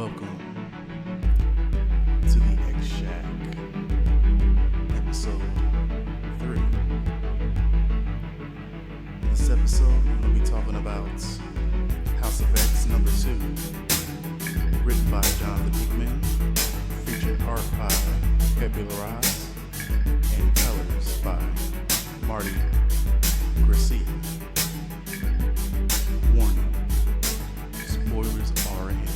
Welcome to the X Shack, episode 3. In this episode, we're going to be talking about House of X number 2, written by Jonathan Hickman, featuring art by Pepe Larraz, and colors by Marty Gracie. Warning, spoilers are ahead.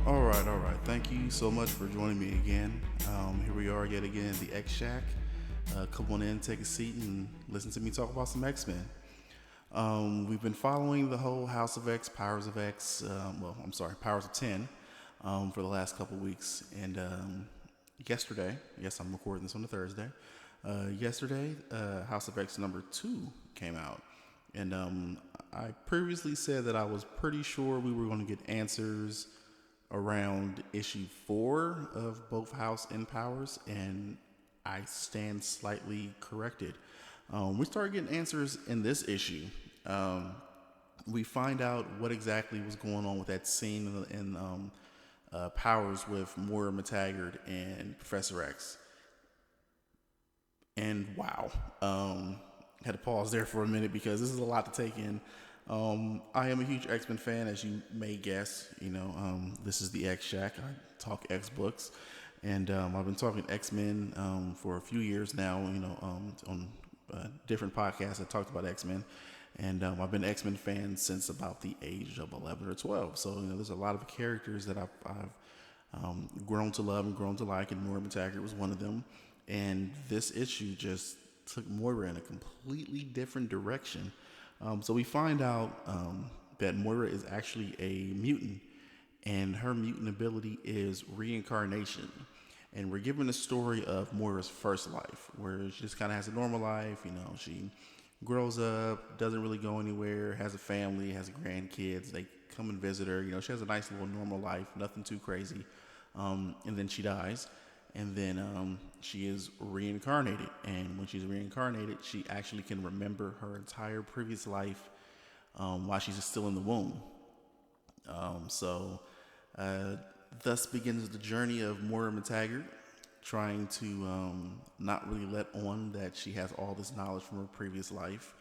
All right. Thank you so much for joining me again. Here we are yet again at the X Shack. Come on in, take a seat, and listen to me talk about some X-Men. We've been following the whole House of X, Powers of X, Powers of 10, for the last couple weeks. And yesterday, yes, I'm recording this on a Thursday. Yesterday, House of X number 2 came out. And I previously said that I was pretty sure we were going to get answers around issue 4 of both House and Powers, and I stand slightly corrected. We started getting answers in this issue. We find out what exactly was going on with that scene in Powers with Moira McTaggart and Professor X. And wow, had to pause there for a minute because this is a lot to take in. I am a huge X-Men fan, as you may guess. This is the X Shack. I talk X books, and I've been talking X-Men for a few years now. On different podcasts I talked about X-Men, and I've been an X-Men fan since about the age of 11 or 12. So there's a lot of characters that I've grown to love and grown to like, and Moira McTaggart was one of them. And this issue just took Moira in a completely different direction. So we find out that Moira is actually a mutant, and her mutant ability is reincarnation. And we're given a story of Moira's first life, where she just kind of has a normal life. She grows up, doesn't really go anywhere, has a family, has grandkids. They come and visit her. She has a nice little normal life, nothing too crazy. And then she dies. And then she is reincarnated. And when she's reincarnated, she actually can remember her entire previous life while she's still in the womb. Thus begins the journey of Moira McTaggart, trying to not really let on that she has all this knowledge from her previous life.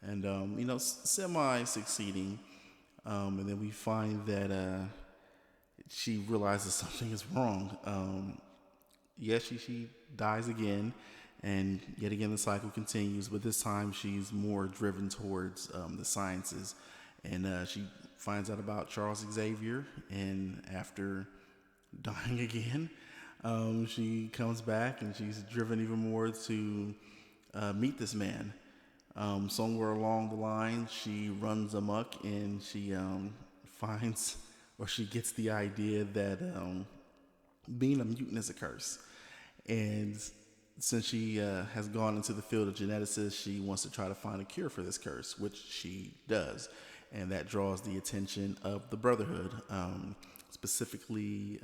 And, semi-succeeding. And then we find that she realizes something is wrong. Yes, she dies again, and yet again the cycle continues, but this time she's more driven towards the sciences, and she finds out about Charles Xavier, and after dying again, she comes back and she's driven even more to meet this man. Somewhere along the line, she runs amok, and she she gets the idea that being a mutant is a curse. And since she has gone into the field of geneticists, she wants to try to find a cure for this curse, which she does. And that draws the attention of the Brotherhood, specifically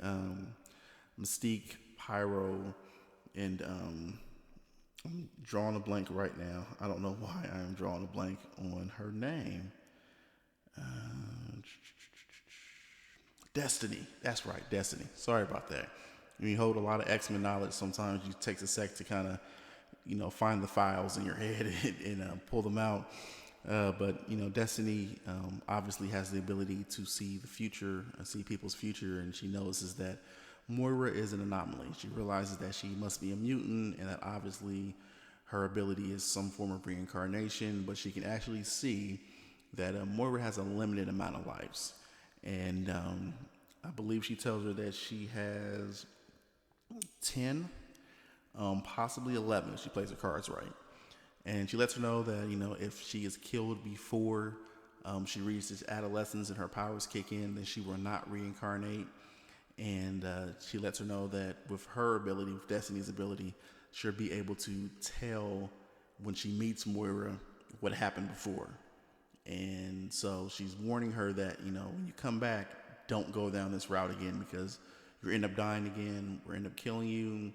Mystique, Pyro, and I'm drawing a blank right now. I don't know why I am drawing a blank on her name. Destiny. That's right, Destiny. Sorry about that. When you hold a lot of X-Men knowledge, sometimes it takes a sec to kind of, find the files in your head and pull them out. But Destiny obviously has the ability to see the future, see people's future, and she notices that Moira is an anomaly. She realizes that she must be a mutant, and that obviously her ability is some form of reincarnation, but she can actually see that Moira has a limited amount of lives. And I believe she tells her that she has 10, possibly 11 if she plays her cards right. And she lets her know that, if she is killed before she reaches adolescence and her powers kick in, then she will not reincarnate. And she lets her know that with her ability, with Destiny's ability, she'll be able to tell when she meets Moira what happened before. And so she's warning her that, when you come back, don't go down this route again, because you'll end up dying again, or end up killing you.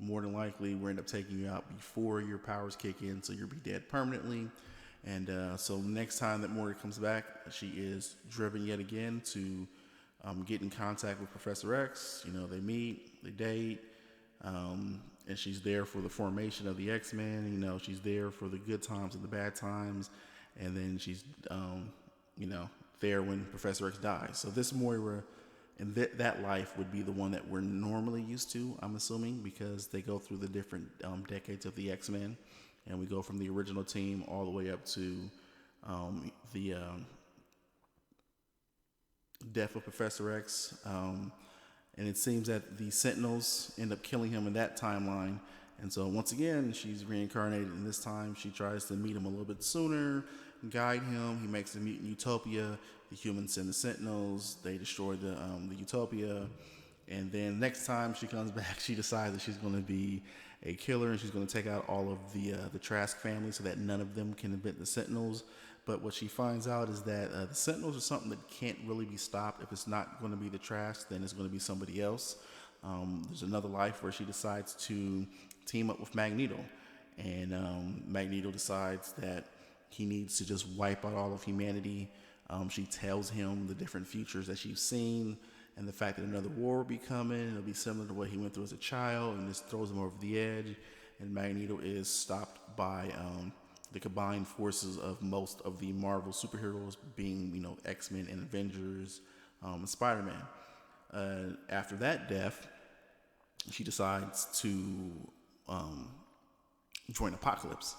more than likely we'll end up taking you out before your powers kick in, so you'll be dead permanently. And so next time that Morty comes back, she is driven yet again to get in contact with Professor X. You know, they meet, they date, and she's there for the formation of the X-Men. You know, she's there for the good times and the bad times, and then she's, you know, there when Professor X dies. So this Moira and that life would be the one that we're normally used to, I'm assuming, because they go through the different decades of the X-Men, and we go from the original team all the way up to the death of Professor X. And it seems that the Sentinels end up killing him in that timeline. And so once again, she's reincarnated, and this time she tries to meet him a little bit sooner, guide him. He makes a mutant utopia. The humans send the Sentinels. They destroy the utopia. And then next time she comes back, she decides that she's going to be a killer, and she's going to take out all of the Trask family so that none of them can invent the Sentinels. But what she finds out is that the Sentinels are something that can't really be stopped. If it's not going to be the Trask, then it's going to be somebody else. There's another life where she decides to team up with Magneto. And Magneto decides that he needs to just wipe out all of humanity. She tells him the different futures that she's seen and the fact that another war will be coming. It'll be similar to what he went through as a child, and this throws him over the edge. And Magneto is stopped by the combined forces of most of the Marvel superheroes, being, you know, X-Men and Avengers, and Spider-Man. After that death, she decides to join Apocalypse.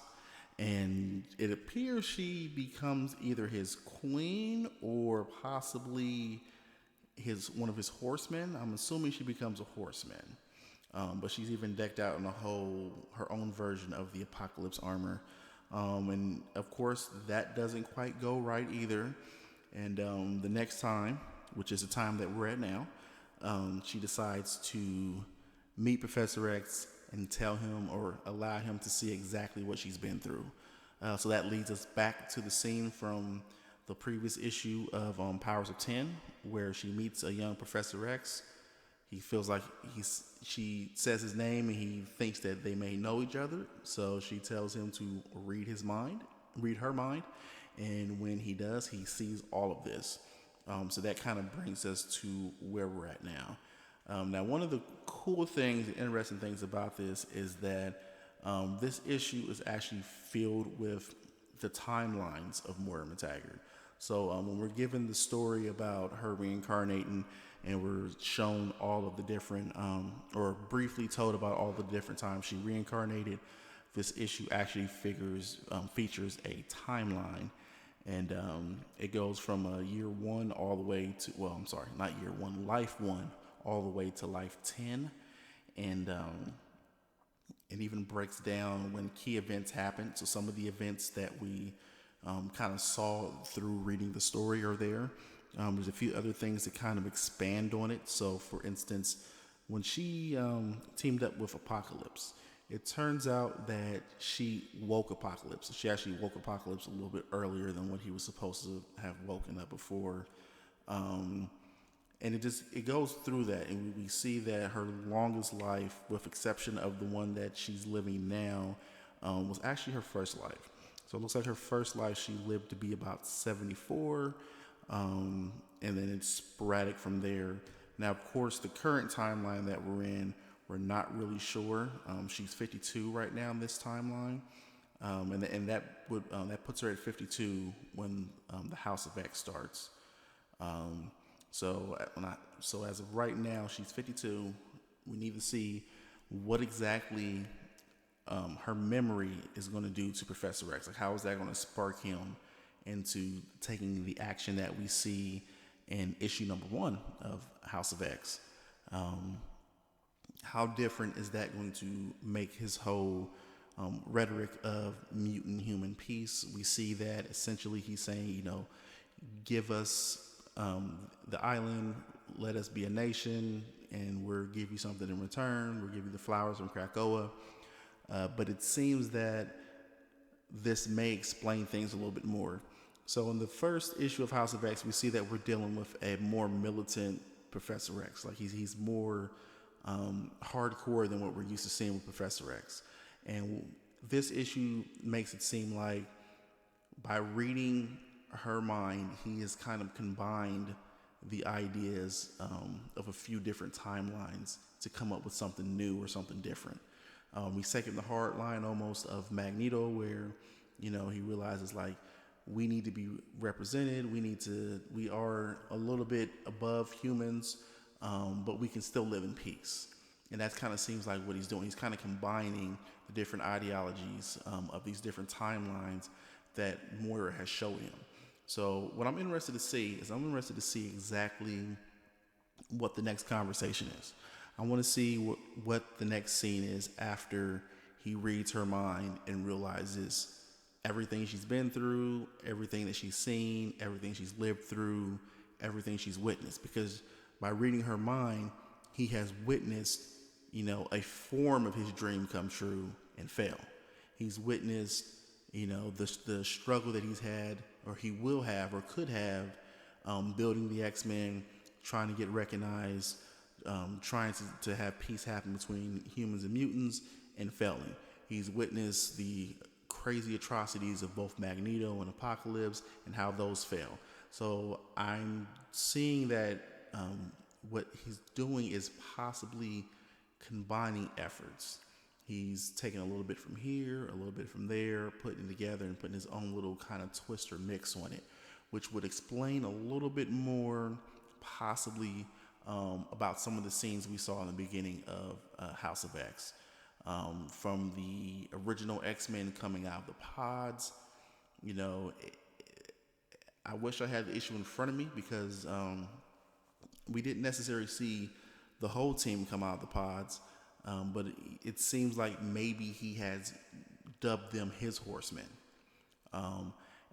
And it appears she becomes either his queen or possibly one of his horsemen. I'm assuming she becomes a horseman. But she's even decked out in her own version of the Apocalypse armor. And of course, that doesn't quite go right either. And the next time, which is the time that we're at now, she decides to meet Professor X and tell him or allow him to see exactly what she's been through. So that leads us back to the scene from the previous issue of Powers of 10, where she meets a young Professor X. He feels like she says his name, and he thinks that they may know each other. So she tells him to read her mind. And when he does, he sees all of this. So that kind of brings us to where we're at now. Now, one of the cool things, the interesting things about this is that this issue is actually filled with the timelines of Moira McTaggart. So when we're given the story about her reincarnating, and we're shown all of the different, or briefly told about all the different times she reincarnated, this issue actually features a timeline. And it goes from year one all the way to, well, I'm sorry, not year one, life one, all the way to life 10. And it even breaks down when key events happen. So some of the events that we kind of saw through reading the story are there. There's a few other things that kind of expand on it. So, for instance, when she teamed up with Apocalypse, it turns out that she woke Apocalypse. She actually woke Apocalypse a little bit earlier than what he was supposed to have woken up before. And it goes through that, and we see that her longest life, with exception of the one that she's living now, was actually her first life. So it looks like her first life she lived to be about 74. And then it's sporadic from there. Now, of course, the current timeline that we're in, we're not really sure. She's 52 right now in this timeline, and that puts her at 52 when the House of X starts. So as of right now, she's 52. We need to see what exactly her memory is going to do to Professor X. Like, how is that going to spark him into taking the action that we see in issue number 1 of House of X? How different is that going to make his whole rhetoric of mutant human peace? We see that essentially he's saying, give us the island, let us be a nation, and we'll give you something in return. We'll give you the flowers from Krakoa. But it seems that this may explain things a little bit more. So in the first issue of House of X, we see that we're dealing with a more militant Professor X. Like he's more hardcore than what we're used to seeing with Professor X. And this issue makes it seem like by reading her mind, he has kind of combined the ideas of a few different timelines to come up with something new or something different. He's taken the hard line almost of Magneto, where he realizes like we need to be represented. We are a little bit above humans, but we can still live in peace. And that kind of seems like what he's doing. He's kind of combining the different ideologies of these different timelines that Moira has showed him. So what I'm interested to see is exactly what the next conversation is. I want to see what the next scene is after he reads her mind and realizes everything she's been through, everything that she's seen, everything she's lived through, everything she's witnessed. Because by reading her mind, he has witnessed, a form of his dream come true and fail. He's witnessed, the struggle that he's had, or he will have, or could have, building the X-Men, trying to get recognized, trying to have peace happen between humans and mutants, and failing. He's witnessed the crazy atrocities of both Magneto and Apocalypse and how those fail. So I'm seeing that what he's doing is possibly combining efforts. He's taking a little bit from here, a little bit from there, putting it together and putting his own little kind of twist or mix on it, which would explain a little bit more possibly about some of the scenes we saw in the beginning of House of X. From the original X-Men coming out of the pods, I wish I had the issue in front of me because we didn't necessarily see the whole team come out of the pods, but it seems like maybe he has dubbed them his horsemen,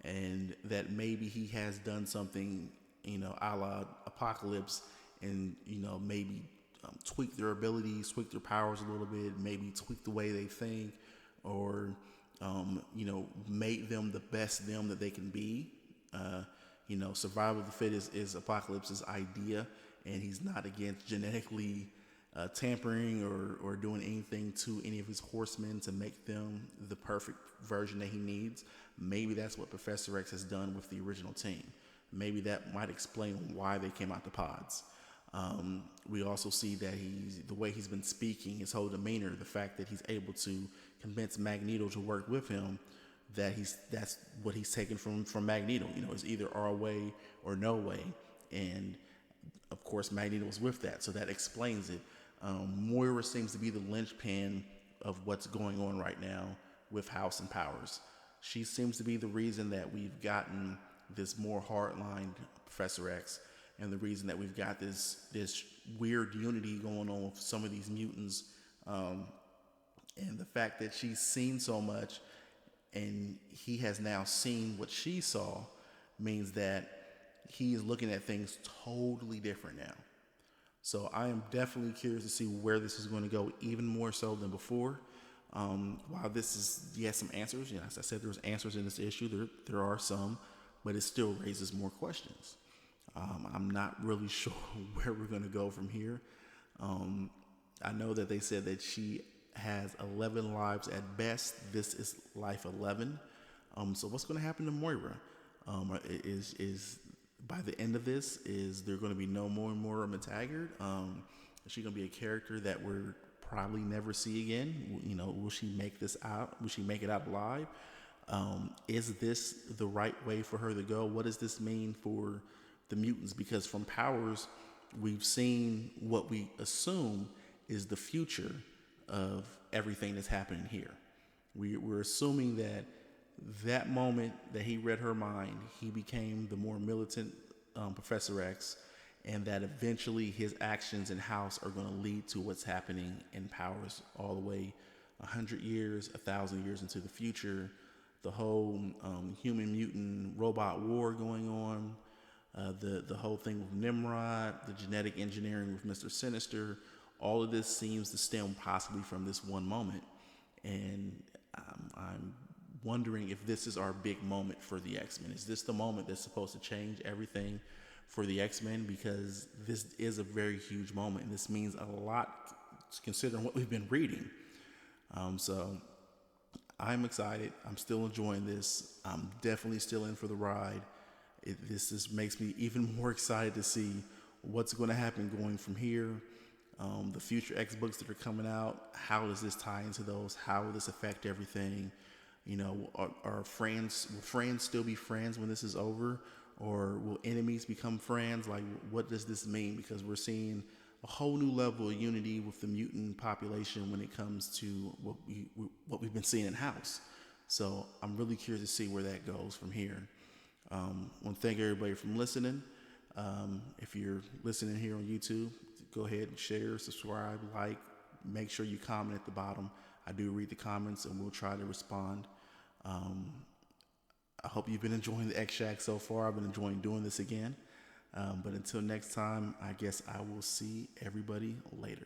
and that maybe he has done something, a la Apocalypse, and maybe tweak their abilities, tweak their powers a little bit, maybe tweak the way they think, or make them the best them that they can be. Survival of the fittest is Apocalypse's idea, and he's not against genetically tampering or doing anything to any of his horsemen to make them the perfect version that he needs. Maybe that's what Professor X has done with the original team. Maybe that might explain why they came out the pods. We also see that the way he's been speaking, his whole demeanor, the fact that he's able to convince Magneto to work with him, that's what he's taken from Magneto. It's either our way or no way. And of course, Magneto was with that, so that explains it. Moira seems to be the linchpin of what's going on right now with House and Powers. She seems to be the reason that we've gotten this more hardline Professor X, and the reason that we've got this weird unity going on with some of these mutants, and the fact that she's seen so much and he has now seen what she saw means that he is looking at things totally different now. So I am definitely curious to see where this is going to go, even more so than before. While this is, yes, some answers, as I said, there's answers in this issue. There are some, but it still raises more questions. I'm not really sure where we're going to go from here. I know that they said that she has 11 lives at best. This is life 11. So what's going to happen to Moira? Is by the end of this, is there going to be no more Moira McTaggart? Is she going to be a character that we're probably never see again? Will she make this out? Will she make it out alive? Is this the right way for her to go? What does this mean for the mutants? Because from Powers, we've seen what we assume is the future of everything that's happening here. We're assuming that moment that he read her mind, he became the more militant Professor X, and that eventually his actions in House are going to lead to what's happening in Powers all the way 100 years, 1,000 years into the future. The whole human mutant robot war going on, the whole thing with Nimrod, the genetic engineering with Mr. Sinister, all of this seems to stem possibly from this one moment. And I'm wondering if this is our big moment for the X-Men. Is this the moment that's supposed to change everything for the X-Men? Because this is a very huge moment, and this means a lot considering what we've been reading. So I'm excited. I'm still enjoying this. I'm definitely still in for the ride. This just makes me even more excited to see what's going to happen going from here. The future X books that are coming out. How does this tie into those? How will this affect everything? You know, will friends still be friends when this is over, or will enemies become friends? Like, what does this mean? Because we're seeing a whole new level of unity with the mutant population when it comes to what we've been seeing in House. So I'm really curious to see where that goes from here. I want to thank everybody for listening. If you're listening here on YouTube, go ahead and share, subscribe, like. Make sure you comment at the bottom. I do read the comments, and we'll try to respond. I hope you've been enjoying the X Shack so far. I've been enjoying doing this again. But until next time, I guess I will see everybody later.